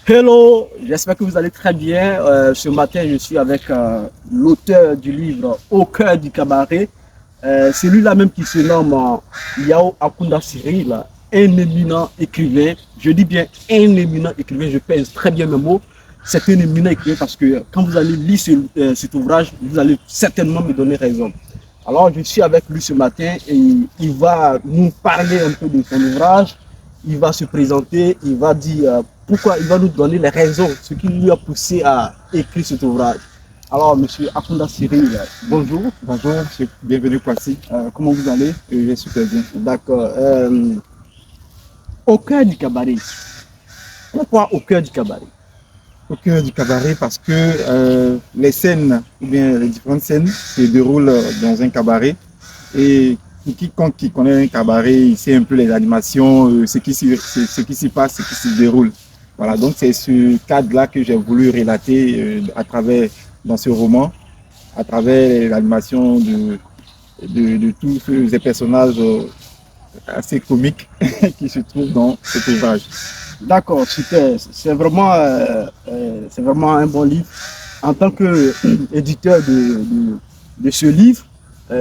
Hello, j'espère que vous allez très bien. Ce matin, je suis avec l'auteur du livre Au cœur du cabaret. C'est lui-là même qui se nomme Yao Akunda Cyril, un éminent écrivain. Je dis bien un éminent écrivain, je pèse très bien mes mots. C'est un éminent écrivain parce que quand vous allez lire cet ouvrage, vous allez certainement me donner raison. Alors, je suis avec lui ce matin et il va nous parler un peu de son ouvrage. Il va se présenter, il va dire pourquoi, il va nous donner les raisons, ce qui lui a poussé à écrire cet ouvrage. Alors, monsieur Akunda Cyril, bonjour. Bonjour, bienvenue Kwasi. Comment vous allez? Je vais super bien. D'accord. Au cœur du cabaret. Pourquoi au cœur du cabaret? Au cœur du cabaret parce que les scènes, ou bien les différentes scènes se déroulent dans un cabaret. Et quiconque qui connaît un cabaret, il sait un peu les animations, ce qui s'y passe, ce qui s'y déroule. Voilà, donc c'est ce cadre-là que j'ai voulu relater à travers, dans ce roman, à travers l'animation de tous ces personnages assez comiques qui se trouvent dans cet ouvrage. D'accord, super. C'est vraiment un bon livre. En tant qu'éditeur de ce livre,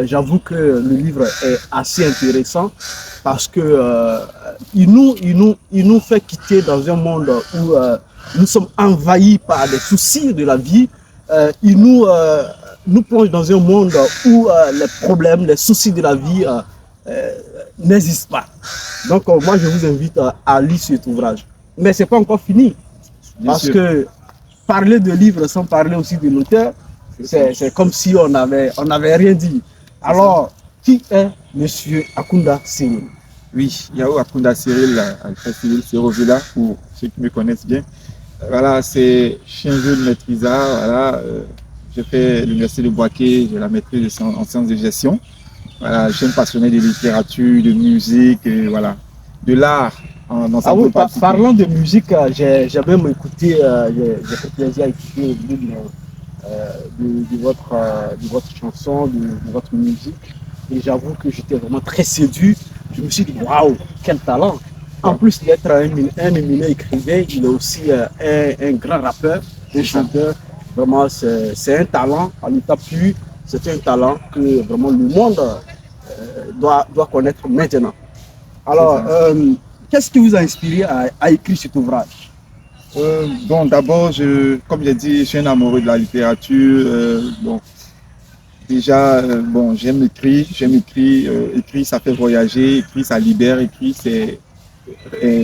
j'avoue que le livre est assez intéressant parce que il nous fait quitter dans un monde où nous sommes envahis par les soucis de la vie. Nous plonge dans un monde où les problèmes, les soucis de la vie n'existent pas. Donc, moi, je vous invite à lire cet ouvrage. Mais ce n'est pas encore fini. Parce que parler de livres sans parler aussi de l'auteur, c'est comme si on n'avait rien dit. Alors, qui est monsieur Akunda Cyril? Oui, Yao Akunda Cyril, Alpha Cyril Serovilla, pour ceux qui me connaissent bien. Voilà, c'est chien-jeu de maîtrisard. Voilà, j'ai fait l'université de Boaké, j'ai la maîtrise en sciences de gestion. Voilà, je suis un passionné de littérature, de musique, voilà, de l'art. Parlant de musique, j'ai même écouté, j'ai fait plaisir à écouter au bout de votre chanson, de votre musique. Et j'avoue que j'étais vraiment très séduit. Je me suis dit, waouh, quel talent! En plus d'être un éminent écrivain, il est aussi un grand rappeur, un chanteur. Vraiment, c'est un talent à l'état pur. C'est un talent que vraiment le monde doit connaître maintenant. Alors, qu'est-ce qui vous a inspiré à écrire cet ouvrage? Bon, d'abord, comme j'ai dit, je suis un amoureux de la littérature. Bon, déjà, bon, j'aime écrire. Écrire, ça fait voyager. Écrire, ça libère. Écrire, c'est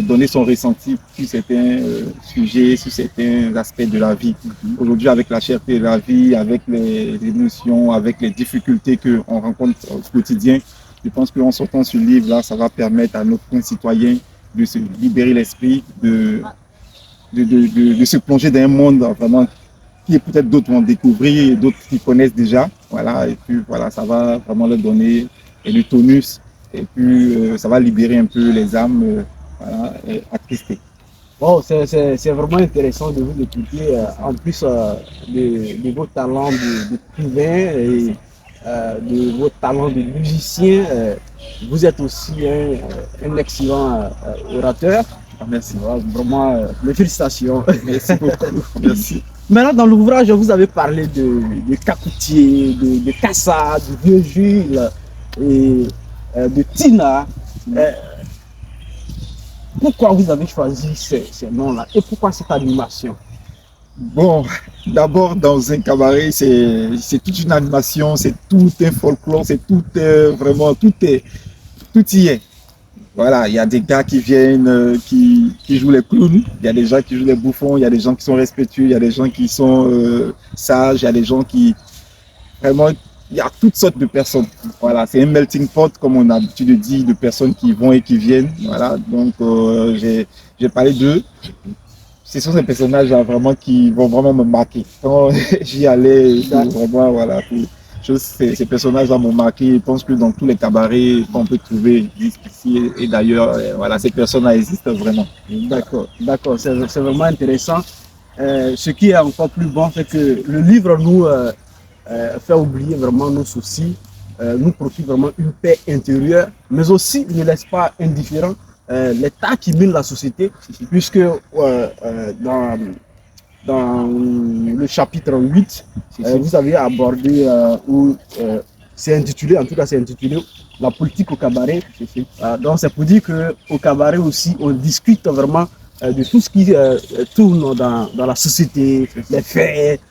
donner son ressenti sur certains sujets, sur certains aspects de la vie. Aujourd'hui, avec la cherté de la vie, avec les émotions, avec les difficultés qu'on rencontre au quotidien, je pense qu'en sortant ce livre-là, ça va permettre à nos concitoyens de se libérer l'esprit, de se plonger dans un monde vraiment qui peut-être d'autres vont découvrir et d'autres qui connaissent déjà. Voilà, et puis voilà, ça va vraiment leur donner le tonus et puis ça va libérer un peu les âmes voilà, attristées. Bon, c'est vraiment intéressant de vous écouter, en plus de vos talents d'écrivain et de vos talents de musicien. Vous êtes aussi un excellent orateur. Merci. Vraiment, mes félicitations. Merci beaucoup. Merci. Maintenant, dans l'ouvrage, vous avez parlé de Cacoutier, de Cassa, de Vieux Jules et de Tina. Pourquoi vous avez choisi ces noms-là et pourquoi cette animation? Bon, d'abord, dans un cabaret, c'est toute une animation, c'est tout un folklore, c'est tout vraiment, tout y est. Voilà, il y a des gars qui viennent, qui jouent les clowns, il y a des gens qui jouent les bouffons, il y a des gens qui sont respectueux, il y a des gens qui sont sages, il y a des gens qui... Vraiment, il y a toutes sortes de personnes. Voilà, c'est un melting pot, comme on a l'habitude de dire, de personnes qui vont et qui viennent. Voilà, donc j'ai parlé d'eux. Ce sont ces personnages-là vraiment qui vont vraiment me marquer. Quand j'y allais, vraiment, voilà, ces personnages-là m'ont marqué. Je pense que dans tous les cabarets qu'on peut trouver ici et d'ailleurs, voilà, ces personnes-là existent vraiment. D'accord, d'accord, c'est vraiment intéressant. Ce qui est encore plus bon, c'est que le livre nous fait oublier vraiment nos soucis, nous procure vraiment une paix intérieure, mais aussi il ne laisse pas indifférent l'état qui mine la société, puisque dans le chapitre 8, vous avez abordé, c'est intitulé, en tout cas c'est intitulé La politique au cabaret. Donc c'est pour dire qu'au cabaret aussi, on discute vraiment de tout ce qui tourne dans la société, les faits.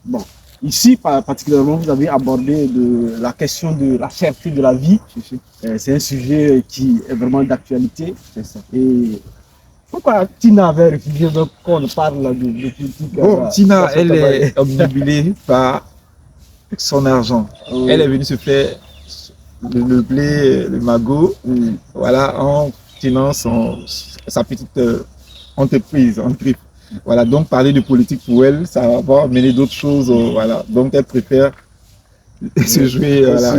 Bon. Ici, particulièrement, vous avez abordé la question de la cherté de la vie. C'est un sujet qui est vraiment d'actualité. Et pourquoi Tina avait refusé qu'on parle de politique? Bon, Tina, elle est obnubilée par son argent. Elle est venue se faire le blé, le magot, voilà, en tenant sa petite entreprise, en grippe. Voilà, donc parler de politique pour elle, ça va mener d'autres choses. Voilà, donc elle préfère se jouer. Voilà.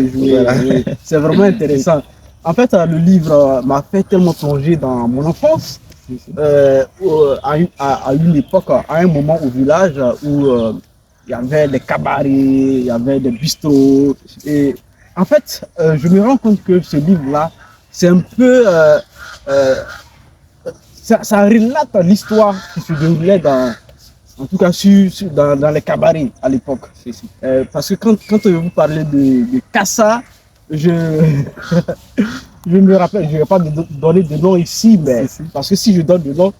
C'est vraiment intéressant. En fait, le livre m'a fait tellement plonger dans mon enfance. À une époque, à un moment au village où il y avait des cabarets, il y avait des bistrots. Et en fait, je me rends compte que ce livre-là, c'est un peu... ça relate l'histoire qui se déroulait en tout cas dans les cabarets à l'époque. Parce que quand vous parlez de Kassa, je me rappelle, je ne vais pas donner de nom ici, mais parce que si je donne de nom,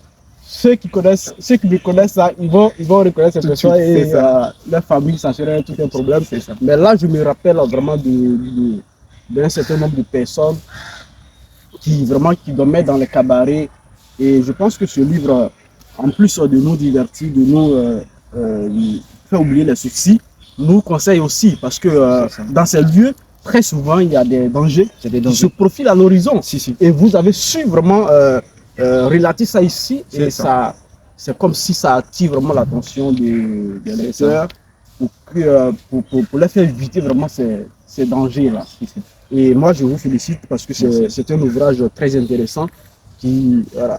ceux qui me connaissent ça, ils vont reconnaître cette personne et leur famille, ça serait tout un problème. Mais là, je me rappelle vraiment d'un certain nombre de personnes qui dormaient dans les cabarets. Et je pense que ce livre, en plus de nous divertir, de nous faire oublier les soucis, nous conseille aussi, parce que dans ces lieux, très souvent, il y a des dangers qui se profilent à l'horizon. Et vous avez su vraiment relater ça ici. Et c'est comme si ça attire vraiment l'attention des lecteurs pour les faire éviter vraiment ces dangers-là. Et moi, je vous félicite parce que c'est un ouvrage très intéressant qui... Voilà.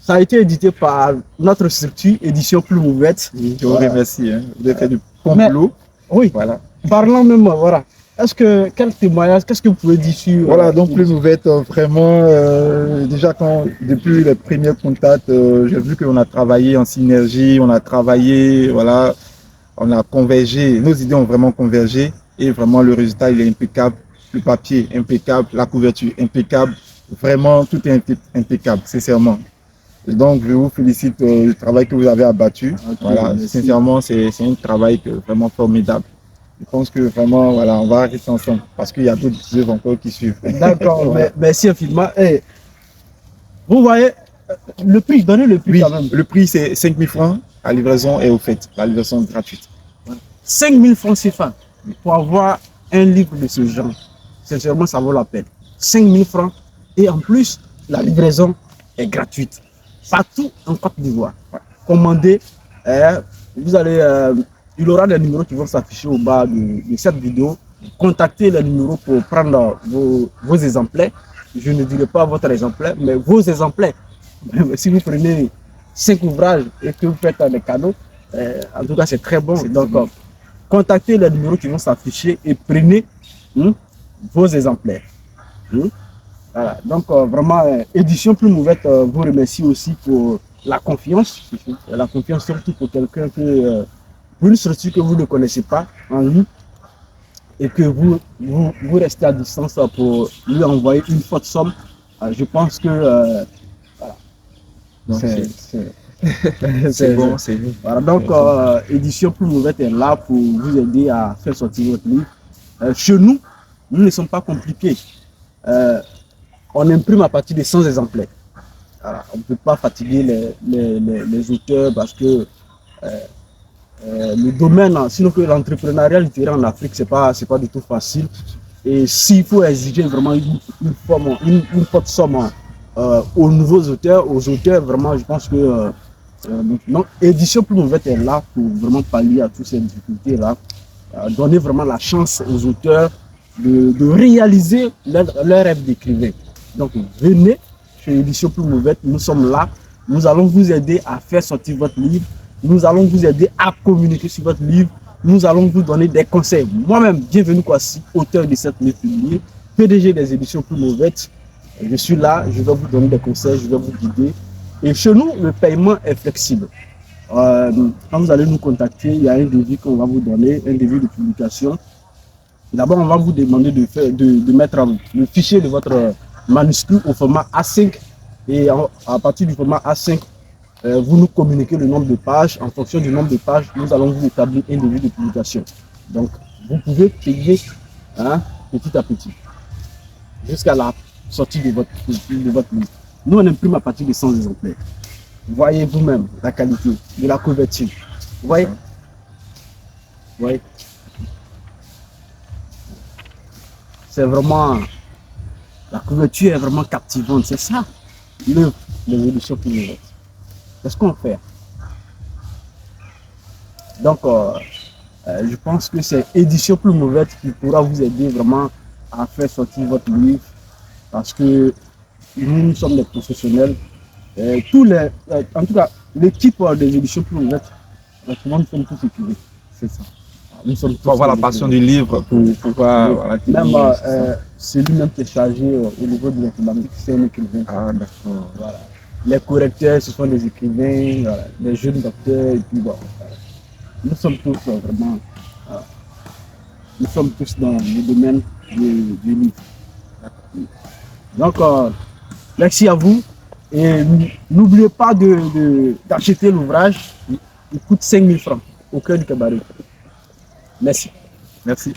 Ça a été édité par notre structure, Édition Plume Ouverte. Je vous remercie. Hein. Vous avez fait du complot. Oui, voilà. Parlant même, voilà. Quel témoignage, qu'est-ce que vous pouvez dire sur... Voilà, donc Plume Ouverte, vraiment, déjà depuis les premiers contacts, j'ai vu qu'on a travaillé en synergie, on a travaillé, voilà, on a convergé, nos idées ont vraiment convergé et vraiment le résultat, il est impeccable. Le papier, impeccable, la couverture, impeccable. Vraiment, tout est impeccable, sincèrement. Et donc, je vous félicite du travail que vous avez abattu. Voilà, sincèrement, c'est un travail vraiment formidable. Je pense que vraiment, voilà, on va rester ensemble parce qu'il y a d'autres œuvres encore qui suivent. D'accord, voilà. Merci infiniment. Hey, vous voyez, le prix, donnez le prix quand même. Le prix, c'est 5 000 francs. La livraison est offerte. La livraison est gratuite. 5 000 francs CFA pour avoir un livre de ce genre. Sincèrement, ça vaut la peine. 5 000 francs et en plus, la livraison est gratuite. Partout en Côte d'Ivoire. Commandez, vous allez, il y aura des numéros qui vont s'afficher au bas de cette vidéo. Contactez les numéros pour prendre vos exemplaires. Je ne dirai pas votre exemplaire, mais vos exemplaires. Si vous prenez 5 ouvrages et que vous faites des cadeaux, en tout cas c'est très bon. Donc, contactez les numéros qui vont s'afficher et prenez vos exemplaires. Voilà. Donc vraiment, Édition Plume Ouverte vous remercie aussi pour la confiance surtout pour quelqu'un pour une structure que vous ne connaissez pas en lui et que vous restez à distance pour lui envoyer une forte somme. Je pense que voilà. C'est bon, c'est bon. Voilà, donc Édition Plume Ouverte est là pour vous aider à faire sortir votre livre. Chez nous ne sommes pas compliqués. On imprime à partir de 100 exemplaires. Alors, on ne peut pas fatiguer les auteurs parce que le domaine, sinon que l'entrepreneuriat littéraire en Afrique, c'est pas du tout facile. Et s'il faut exiger vraiment une forte somme aux nouveaux auteurs, vraiment, je pense que Édition Plume Ouverte est là pour vraiment pallier à toutes ces difficultés-là, donner vraiment la chance aux auteurs de réaliser leur rêve d'écrivain. Donc venez chez Édition Plume Ouverte, nous sommes là, nous allons vous aider à faire sortir votre livre, nous allons vous aider à communiquer sur votre livre, nous allons vous donner des conseils. Moi-même, bienvenue Kwasi, auteur de cette livre publiée, PDG des Éditions Plume Ouverte. Je suis là, je vais vous donner des conseils, je vais vous guider. Et chez nous, le paiement est flexible. Quand vous allez nous contacter, il y a un devis qu'on va vous donner, un devis de publication. D'abord, on va vous demander de mettre le fichier de votre manuscrit au format A5. Et à partir du format A5, vous nous communiquez le nombre de pages. En fonction du nombre de pages, nous allons vous établir un devis de publication. Donc, vous pouvez payer petit à petit jusqu'à la sortie de votre livre. Nous, on imprime à partir de 100 exemplaires. Voyez vous-même la qualité de la couverture. Vous voyez? Vous voyez? C'est vraiment... La couverture est vraiment captivante. C'est ça, l'œuvre de l'édition Plume Ouverte. C'est ce qu'on fait. Donc, je pense que c'est Édition Plume Ouverte qui pourra vous aider vraiment à faire sortir votre livre. Parce que nous sommes des professionnels. En tout cas, l'équipe des éditions Plume Ouverte, nous sommes tous équipés. C'est ça. Nous sommes pour avoir la passion du livre, pour pouvoir... Voilà, même celui-même qui est chargé au niveau de l'informatique, c'est un écrivain. Ah, d'accord. Voilà. Les correcteurs, ce sont des écrivains, voilà, les jeunes docteurs, et puis bon. Nous sommes tous vraiment... nous sommes tous dans le domaine du livre. Donc, merci à vous. Et n'oubliez pas d'acheter l'ouvrage. Il coûte 5 000 francs au cœur du cabaret. Merci. Merci.